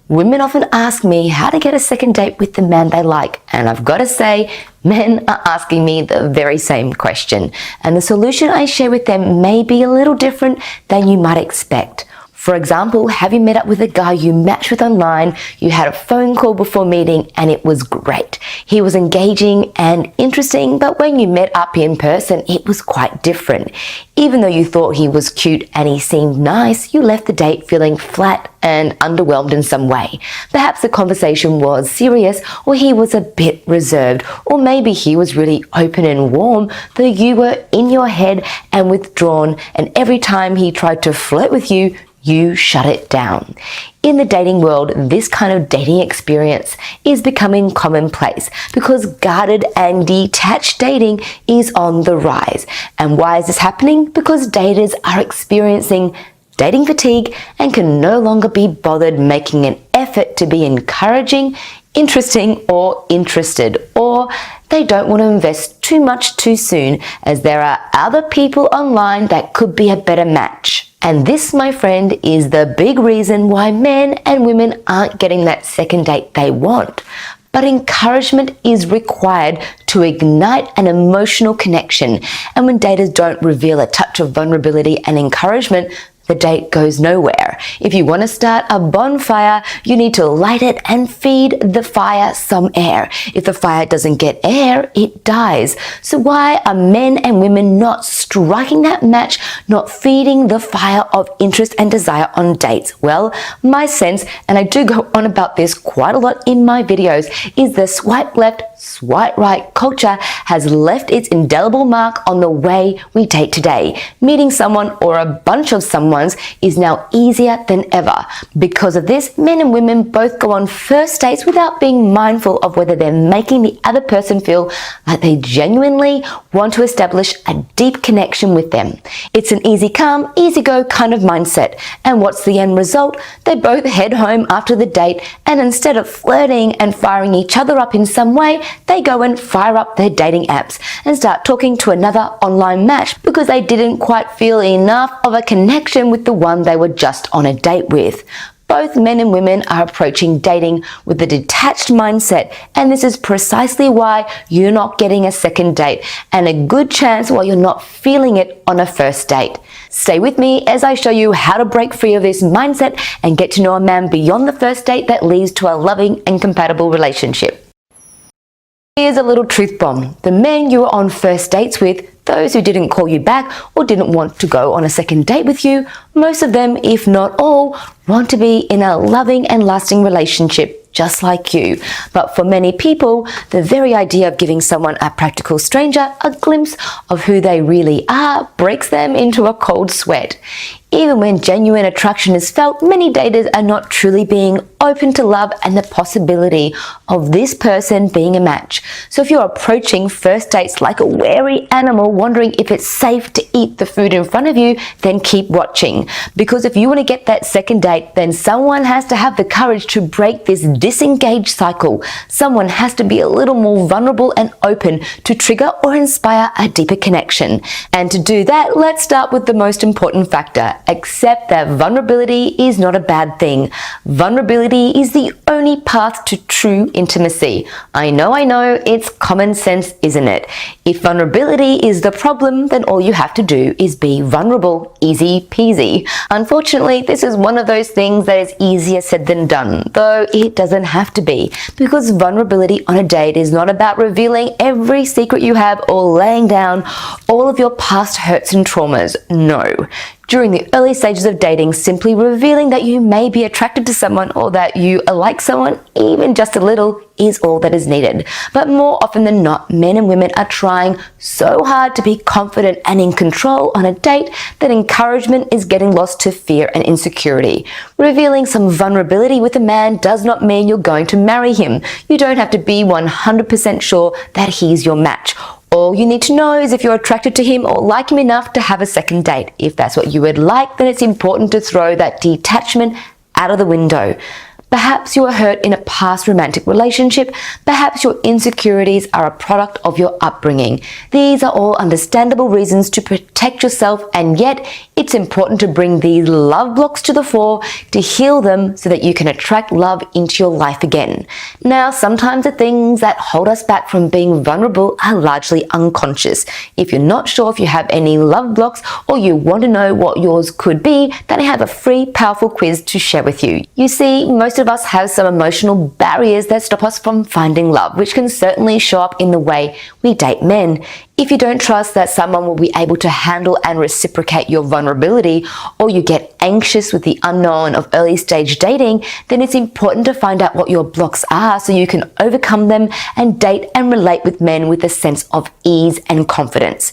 Women often ask me how to get a second date with the man they like, and I've got to say, men are asking me the very same question, and the solution I share with them may be a little different than you might expect. For example, have you met up with a guy you matched with online, you had a phone call before meeting, and it was great. He was engaging and interesting, but when you met up in person, it was quite different. Even though you thought he was cute and he seemed nice, you left the date feeling flat and underwhelmed in some way. Perhaps the conversation was serious, or he was a bit reserved, or maybe he was really open and warm, though you were in your head and withdrawn, and every time he tried to flirt with you, you shut it down. In the dating world, this kind of dating experience is becoming commonplace because guarded and detached dating is on the rise. And why is this happening? Because daters are experiencing dating fatigue and can no longer be bothered making an effort to be encouraging, interesting, or interested, or they don't want to invest too much too soon as there are other people online that could be a better match. And this, my friend, is the big reason why men and women aren't getting that second date they want. But encouragement is required to ignite an emotional connection. And when daters don't reveal a touch of vulnerability and encouragement, the date goes nowhere. If you want to start a bonfire, you need to light it and feed the fire some air. If the fire doesn't get air, it dies. So why are men and women not striking that match, not feeding the fire of interest and desire on dates? Well, my sense, and I do go on about this quite a lot in my videos, is the swipe left, swipe right culture has left its indelible mark on the way we date today. Meeting someone or a bunch of someone is now easier than ever. Because of this, men and women both go on first dates without being mindful of whether they're making the other person feel like they genuinely want to establish a deep connection with them. It's an easy come, easy go kind of mindset. And what's the end result? They both head home after the date, and instead of flirting and firing each other up in some way, they go and fire up their dating apps and start talking to another online match because they didn't quite feel enough of a connection with the one they were just on a date with. Both men and women are approaching dating with a detached mindset, and this is precisely why you're not getting a second date, and a good chance why you're not feeling it on a first date. Stay with me as I show you how to break free of this mindset and get to know a man beyond the first date that leads to a loving and compatible relationship. Here's a little truth bomb. The men you were on first dates with, those who didn't call you back or didn't want to go on a second date with you, most of them, if not all, want to be in a loving and lasting relationship just like you. But for many people, the very idea of giving someone, a practical stranger, a glimpse of who they really are breaks them into a cold sweat. Even when genuine attraction is felt, many daters are not truly being open to love and the possibility of this person being a match. So if you're approaching first dates like a wary animal wondering if it's safe to eat the food in front of you, then keep watching. Because if you want to get that second date, then someone has to have the courage to break this disengaged cycle. Someone has to be a little more vulnerable and open to trigger or inspire a deeper connection. And to do that, let's start with the most important factor. Accept that vulnerability is not a bad thing. Vulnerability is the only path to true intimacy. I know, it's common sense, isn't it? If vulnerability is the problem, then all you have to do is be vulnerable. Easy peasy. Unfortunately, this is one of those things that is easier said than done, though it doesn't have to be, because vulnerability on a date is not about revealing every secret you have or laying down all of your past hurts and traumas. No. During the early stages of dating, simply revealing that you may be attracted to someone or that you like someone, even just a little, is all that is needed. But more often than not, men and women are trying so hard to be confident and in control on a date that encouragement is getting lost to fear and insecurity. Revealing some vulnerability with a man does not mean you're going to marry him. You don't have to be 100% sure that he's your match. All you need to know is if you're attracted to him or like him enough to have a second date. If that's what you would like, then it's important to throw that detachment out of the window. Perhaps you were hurt in a past romantic relationship. Perhaps your insecurities are a product of your upbringing. These are all understandable reasons to protect yourself, and yet It's important to bring these love blocks to the fore, to heal them so that you can attract love into your life again. Now, sometimes the things that hold us back from being vulnerable are largely unconscious. If you're not sure if you have any love blocks or you want to know what yours could be, then I have a free, powerful quiz to share with you. You see, most of us have some emotional barriers that stop us from finding love, which can certainly show up in the way we date men. If you don't trust that someone will be able to handle and reciprocate your vulnerability, or you get anxious with the unknown of early stage dating, then it's important to find out what your blocks are so you can overcome them and date and relate with men with a sense of ease and confidence.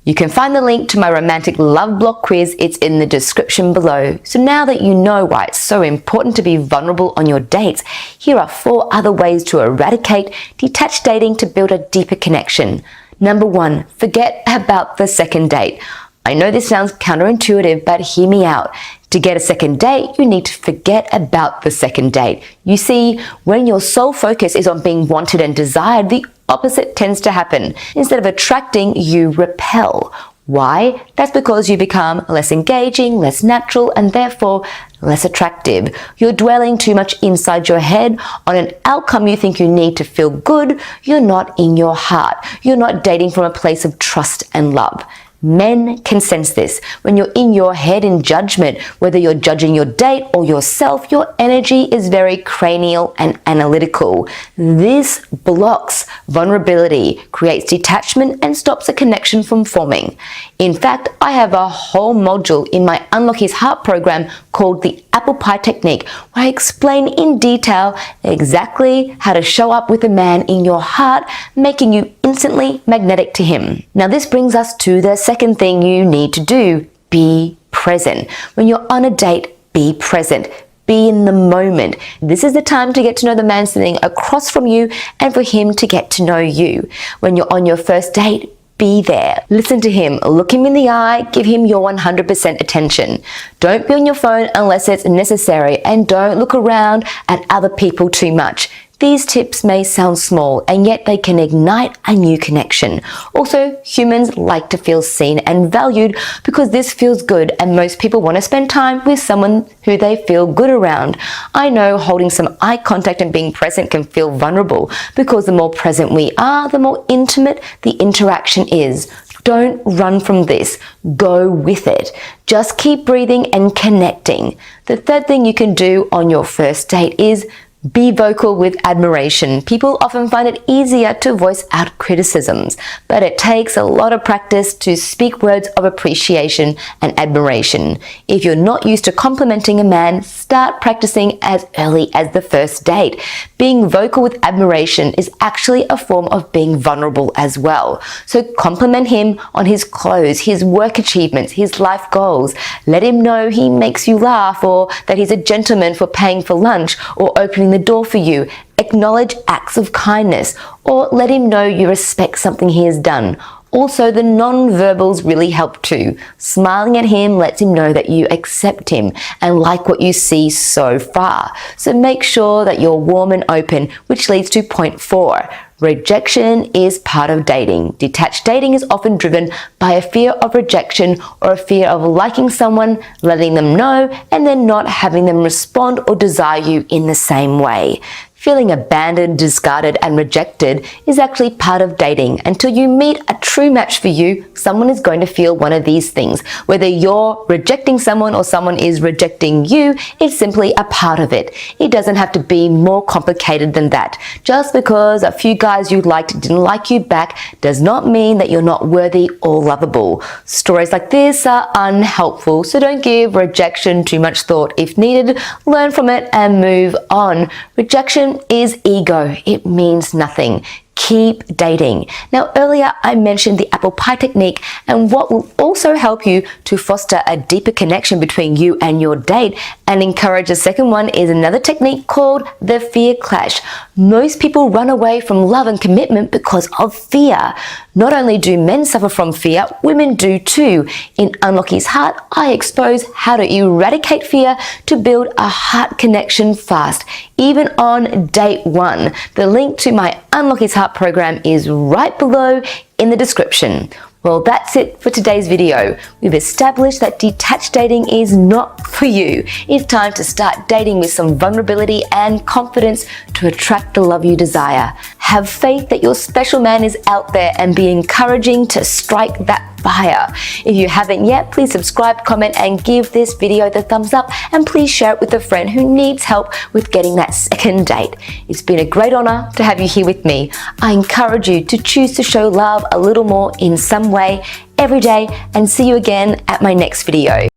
You can find the link to my romantic love block quiz. It's in the description below. So now that you know why it's so important to be vulnerable on your dates, here are 4 other ways to eradicate detached dating to build a deeper connection. Number 1, forget about the second date. I know this sounds counterintuitive, but hear me out. To get a second date, you need to forget about the second date. You see, when your sole focus is on being wanted and desired, the opposite tends to happen. Instead of attracting, you repel. Why? That's because you become less engaging, less natural, and therefore less attractive. You're dwelling too much inside your head on an outcome you think you need to feel good. You're not in your heart. You're not dating from a place of trust and love. Men can sense this. When you're in your head in judgment, whether you're judging your date or yourself, your energy is very cranial and analytical. This blocks vulnerability, creates detachment, and stops a connection from forming. In fact, I have a whole module in my Unlock His Heart program called the Apple Pie Technique, where I explain in detail exactly how to show up with a man in your heart, making you instantly magnetic to him. Now, this brings us to the second thing you need to do: be present. When you're on a date, be present. Be in the moment. This is the time to get to know the man sitting across from you and for him to get to know you. When you're on your first date, be there. Listen to him. Look him in the eye. Give him your 100% attention. Don't be on your phone unless it's necessary, and don't look around at other people too much. These tips may sound small, and yet they can ignite a new connection. Also, humans like to feel seen and valued because this feels good, and most people want to spend time with someone who they feel good around. I know holding some eye contact and being present can feel vulnerable because the more present we are, the more intimate the interaction is. Don't run from this. Go with it. Just keep breathing and connecting. The third thing you can do on your first date is be vocal with admiration. People often find it easier to voice out criticisms, but it takes a lot of practice to speak words of appreciation and admiration. If you're not used to complimenting a man, start practicing as early as the first date. Being vocal with admiration is actually a form of being vulnerable as well. So compliment him on his clothes, his work achievements, his life goals. Let him know he makes you laugh, or that he's a gentleman for paying for lunch or opening the door for you. Acknowledge acts of kindness, or let him know you respect something he has done. Also, the non-verbals really help too. Smiling at him lets him know that you accept him and like what you see so far. So make sure that you're warm and open, which leads to point 4. Rejection is part of dating. Detached dating is often driven by a fear of rejection or a fear of liking someone, letting them know, and then not having them respond or desire you in the same way. Feeling abandoned, discarded, and rejected is actually part of dating. Until you meet a true match for you, someone is going to feel one of these things. Whether you're rejecting someone or someone is rejecting you, it's simply a part of it. It doesn't have to be more complicated than that. Just because a few guys you liked didn't like you back does not mean that you're not worthy or lovable. Stories like this are unhelpful, so don't give rejection too much thought. If needed, learn from it and move on. Rejection is ego. It means nothing. Keep dating. Now, earlier I mentioned the apple pie technique, and what will also help you to foster a deeper connection between you and your date and encourage a second one is another technique called the fear clash. Most people run away from love and commitment because of fear. Not only do men suffer from fear, women do too. In Unlock His Heart, I expose how to eradicate fear to build a heart connection fast, even on date 1. The link to my Unlock His Heart program is right below in the description. Well, that's it for today's video. We've established that detached dating is not for you. It's time to start dating with some vulnerability and confidence to attract the love you desire. Have faith that your special man is out there and be encouraging to strike that fire. If you haven't yet, please subscribe, comment, and give this video the thumbs up, and please share it with a friend who needs help with getting that second date. It's been a great honor to have you here with me. I encourage you to choose to show love a little more in some way every day, and see you again at my next video.